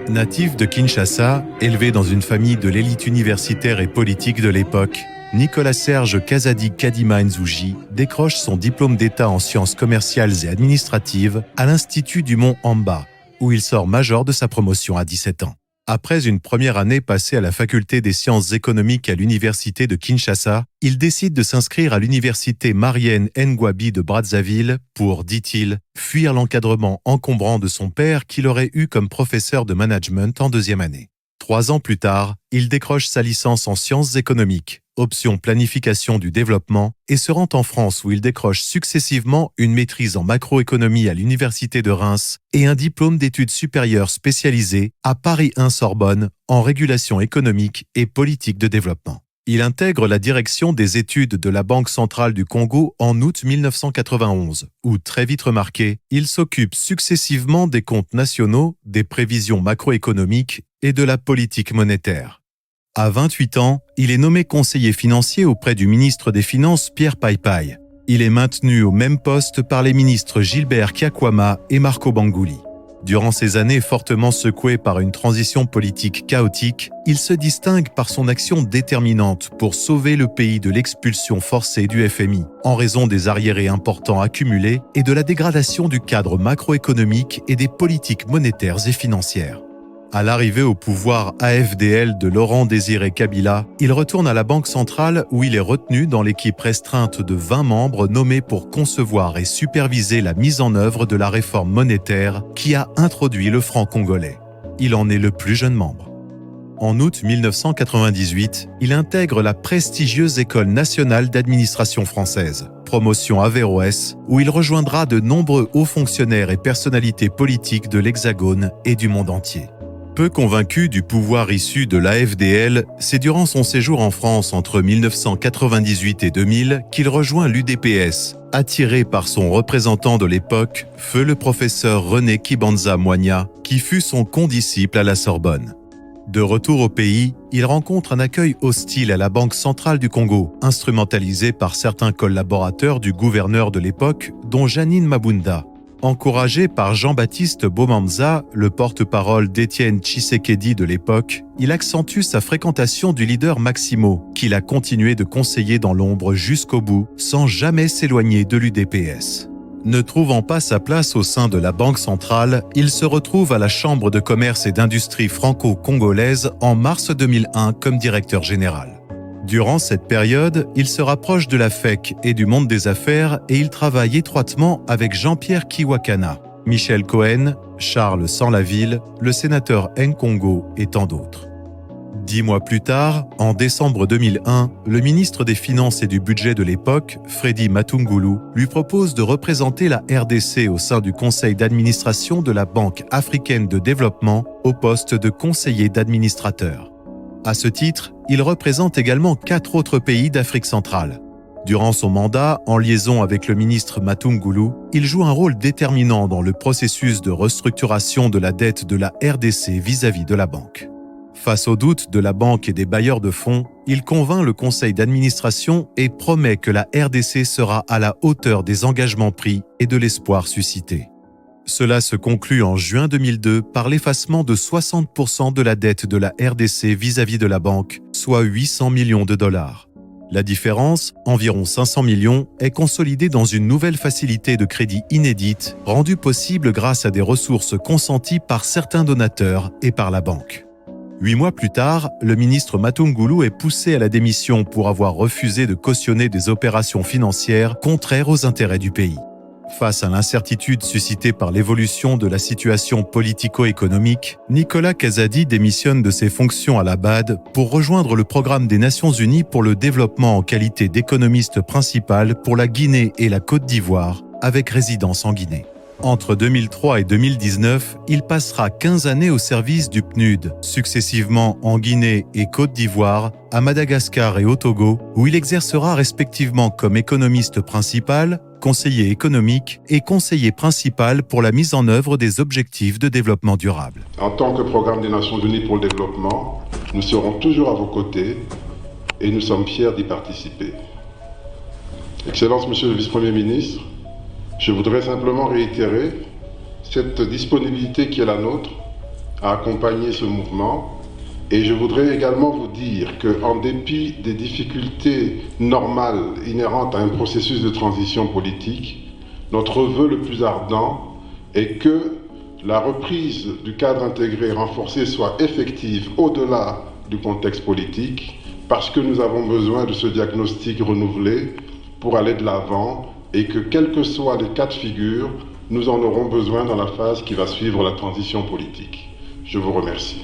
Natif de Kinshasa, élevé dans une famille de l'élite universitaire et politique de l'époque, Nicolas-Serge Kazadi Kadima Nzouji décroche son diplôme d'État en sciences commerciales et administratives à l'Institut du Mont Amba, où il sort major de sa promotion à 17 ans. Après une première année passée à la faculté des sciences économiques à l'université de Kinshasa, il décide de s'inscrire à l'université Marienne Ngouabi de Brazzaville pour, dit-il, fuir l'encadrement encombrant de son père qu'il aurait eu comme professeur de management en deuxième année. 3 ans plus tard, il décroche sa licence en sciences économiques, option planification du développement, et se rend en France où il décroche successivement une maîtrise en macroéconomie à l'université de Reims et un diplôme d'études supérieures spécialisé à Paris 1 Sorbonne en régulation économique et politique de développement. Il intègre la direction des études de la Banque centrale du Congo en août 1991, où, très vite remarqué, il s'occupe successivement des comptes nationaux, des prévisions macroéconomiques et de la politique monétaire. À 28 ans, il est nommé conseiller financier auprès du ministre des Finances Pierre Paipai. Il est maintenu au même poste par les ministres Gilbert Kyakwama et Marco Bangouli. Durant ces années fortement secouées par une transition politique chaotique, il se distingue par son action déterminante pour sauver le pays de l'expulsion forcée du FMI, en raison des arriérés importants accumulés et de la dégradation du cadre macroéconomique et des politiques monétaires et financières. À l'arrivée au pouvoir AFDL de Laurent-Désiré Kabila, il retourne à la Banque centrale où il est retenu dans l'équipe restreinte de 20 membres nommés pour concevoir et superviser la mise en œuvre de la réforme monétaire qui a introduit le franc congolais. Il en est le plus jeune membre. En août 1998, il intègre la prestigieuse École nationale d'administration française, promotion Averroès, où il rejoindra de nombreux hauts fonctionnaires et personnalités politiques de l'Hexagone et du monde entier. Peu convaincu du pouvoir issu de l'AFDL, c'est durant son séjour en France entre 1998 et 2000 qu'il rejoint l'UDPS, attiré par son représentant de l'époque, feu le professeur René Kibanza Moigna, qui fut son condisciple à la Sorbonne. De retour au pays, il rencontre un accueil hostile à la Banque centrale du Congo, instrumentalisé par certains collaborateurs du gouverneur de l'époque, dont Janine Mabunda. Encouragé par Jean-Baptiste Bomanza, le porte-parole d'Étienne Tshisekedi de l'époque, il accentue sa fréquentation du leader Maximo, qu'il a continué de conseiller dans l'ombre jusqu'au bout, sans jamais s'éloigner de l'UDPS. Ne trouvant pas sa place au sein de la Banque centrale, il se retrouve à la Chambre de commerce et d'industrie franco-congolaise en mars 2001 comme directeur général. Durant cette période, il se rapproche de la FEC et du monde des affaires et il travaille étroitement avec Jean-Pierre Kiwakana, Michel Cohen, Charles Sanlaville, le sénateur Nkongo et tant d'autres. 10 mois plus tard, en décembre 2001, le ministre des Finances et du Budget de l'époque, Freddy Matungulu, lui propose de représenter la RDC au sein du conseil d'administration de la Banque africaine de développement au poste de conseiller d'administrateur. À ce titre, il représente également 4 autres pays d'Afrique centrale. Durant son mandat, en liaison avec le ministre Matungulu, il joue un rôle déterminant dans le processus de restructuration de la dette de la RDC vis-à-vis de la banque. Face aux doutes de la banque et des bailleurs de fonds, il convainc le conseil d'administration et promet que la RDC sera à la hauteur des engagements pris et de l'espoir suscité. Cela se conclut en juin 2002 par l'effacement de 60% de la dette de la RDC vis-à-vis de la banque, soit 800 millions de dollars. La différence, environ 500 millions, est consolidée dans une nouvelle facilité de crédit inédite, rendue possible grâce à des ressources consenties par certains donateurs et par la banque. 8 mois plus tard, le ministre Matungulu est poussé à la démission pour avoir refusé de cautionner des opérations financières contraires aux intérêts du pays. Face à l'incertitude suscitée par l'évolution de la situation politico-économique, Nicolas Kazadi démissionne de ses fonctions à la BAD pour rejoindre le programme des Nations Unies pour le développement en qualité d'économiste principal pour la Guinée et la Côte d'Ivoire, avec résidence en Guinée. Entre 2003 et 2019, il passera 15 années au service du PNUD, successivement en Guinée et Côte d'Ivoire, à Madagascar et au Togo, où il exercera respectivement comme économiste principal, conseiller économique et conseiller principal pour la mise en œuvre des objectifs de développement durable. En tant que programme des Nations Unies pour le développement, nous serons toujours à vos côtés et nous sommes fiers d'y participer. Excellence, Monsieur le Vice-Premier ministre, je voudrais simplement réitérer cette disponibilité qui est la nôtre à accompagner ce mouvement. Et je voudrais également vous dire qu'en dépit des difficultés normales inhérentes à un processus de transition politique, notre vœu le plus ardent est que la reprise du cadre intégré renforcé soit effective au-delà du contexte politique, parce que nous avons besoin de ce diagnostic renouvelé pour aller de l'avant et que, quels que soient les cas de figure, nous en aurons besoin dans la phase qui va suivre la transition politique. Je vous remercie.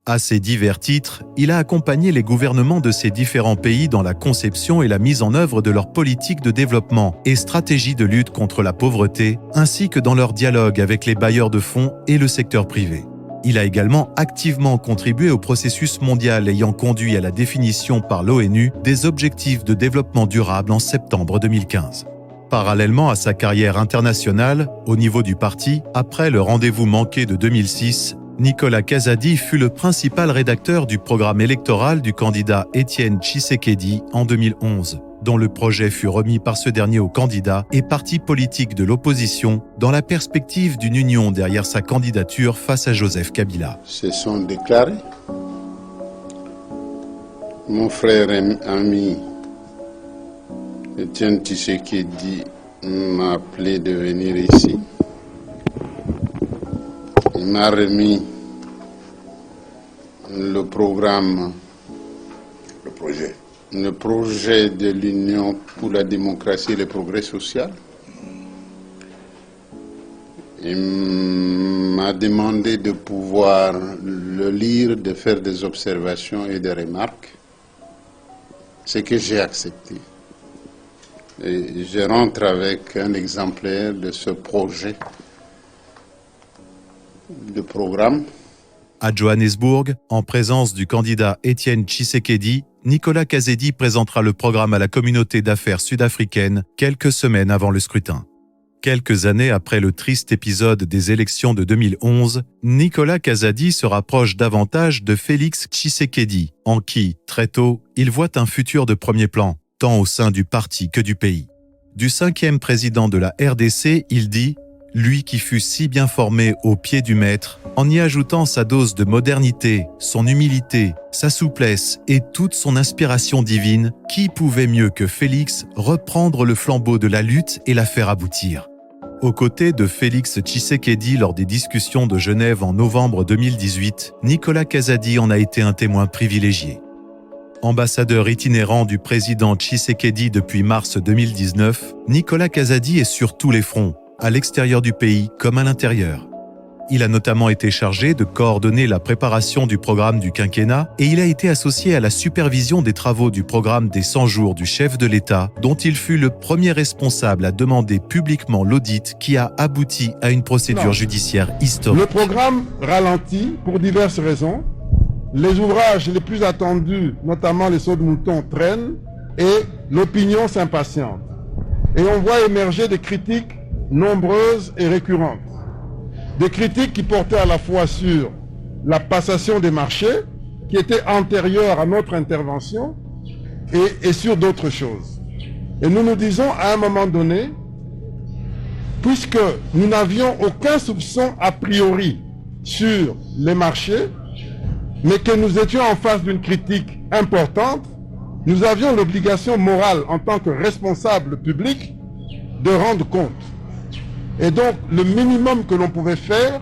À ces divers titres, il a accompagné les gouvernements de ces différents pays dans la conception et la mise en œuvre de leurs politiques de développement et stratégies de lutte contre la pauvreté, ainsi que dans leur dialogue avec les bailleurs de fonds et le secteur privé. Il a également activement contribué au processus mondial ayant conduit à la définition par l'ONU des objectifs de développement durable en septembre 2015. Parallèlement à sa carrière internationale, au niveau du parti, après le rendez-vous manqué de 2006, Nicolas Kazadi fut le principal rédacteur du programme électoral du candidat Étienne Tshisekedi en 2011, dont le projet fut remis par ce dernier aux candidats et partis politiques de l'opposition dans la perspective d'une union derrière sa candidature face à Joseph Kabila. Se sont déclarés. Mon frère et ami Étienne Tshisekedi m'a appelé de venir ici. Il m'a remis le programme, le projet de l'Union pour la démocratie et le progrès social. Il m'a demandé de pouvoir le lire, de faire des observations et des remarques, ce que j'ai accepté. Et je rentre avec un exemplaire de ce projet de programme. À Johannesburg, en présence du candidat Étienne Tshisekedi, Nicolas Kazadi présentera le programme à la communauté d'affaires sud-africaine quelques semaines avant le scrutin. Quelques années après le triste épisode des élections de 2011, Nicolas Kazadi se rapproche davantage de Félix Tshisekedi, en qui, très tôt, il voit un futur de premier plan, tant au sein du parti que du pays. Du 5e président de la RDC, il dit « Lui qui fut si bien formé au pied du maître, en y ajoutant sa dose de modernité, son humilité, sa souplesse et toute son inspiration divine, qui pouvait mieux que Félix reprendre le flambeau de la lutte et la faire aboutir ?» Aux côtés de Félix Tshisekedi lors des discussions de Genève en novembre 2018, Nicolas Kazadi en a été un témoin privilégié. Ambassadeur itinérant du président Tshisekedi depuis mars 2019, Nicolas Kazadi est sur tous les fronts, à l'extérieur du pays comme à l'intérieur. Il a notamment été chargé de coordonner la préparation du programme du quinquennat et il a été associé à la supervision des travaux du programme des 100 jours du chef de l'État, dont il fut le premier responsable à demander publiquement l'audit qui a abouti à une procédure judiciaire historique. Le programme ralentit pour diverses raisons. Les ouvrages les plus attendus, notamment les sauts de mouton, traînent et l'opinion s'impatiente. Et on voit émerger des critiques nombreuses et récurrentes. Des critiques qui portaient à la fois sur la passation des marchés, qui était antérieure à notre intervention, et sur d'autres choses. Et nous nous disons à un moment donné, puisque nous n'avions aucun soupçon a priori sur les marchés, mais que nous étions en face d'une critique importante, nous avions l'obligation morale en tant que responsable public de rendre compte. Et donc, le minimum que l'on pouvait faire,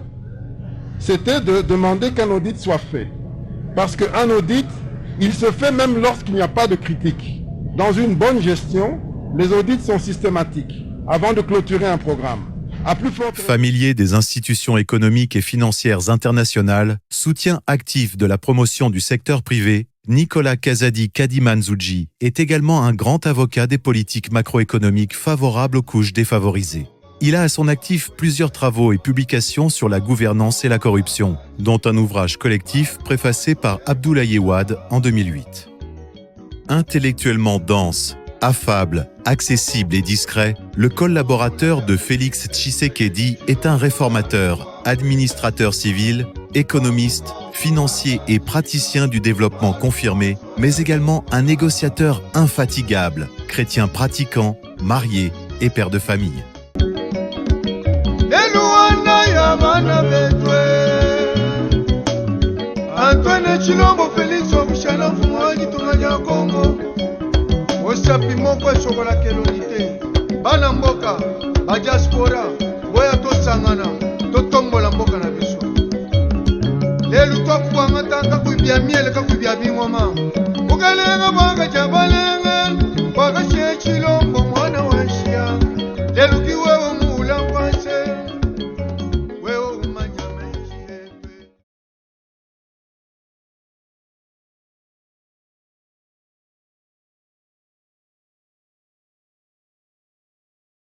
c'était de demander qu'un audit soit fait. Parce qu'un audit, il se fait même lorsqu'il n'y a pas de critique. Dans une bonne gestion, les audits sont systématiques, avant de clôturer un programme. Familier des institutions économiques et financières internationales, soutien actif de la promotion du secteur privé, Nicolas Kazadi Kadimanzouji est également un grand avocat des politiques macroéconomiques favorables aux couches défavorisées. Il a à son actif plusieurs travaux et publications sur la gouvernance et la corruption, dont un ouvrage collectif préfacé par Abdoulaye Wade en 2008. Intellectuellement dense, affable, accessible et discret, le collaborateur de Félix Tshisekedi est un réformateur, administrateur civil, économiste, financier et praticien du développement confirmé, mais également un négociateur infatigable, chrétien pratiquant, marié, et père de famille. Antoine Chilombo Félix Obushana Fumwani Tumanya Kongo Osapi moko esokola kelonite Bana mboka, ba diaspora Boya to sangana, to tombola mboka na biso Lelu toku wa matanga kuibia miele ka kuibia bingoma Ukalenga banga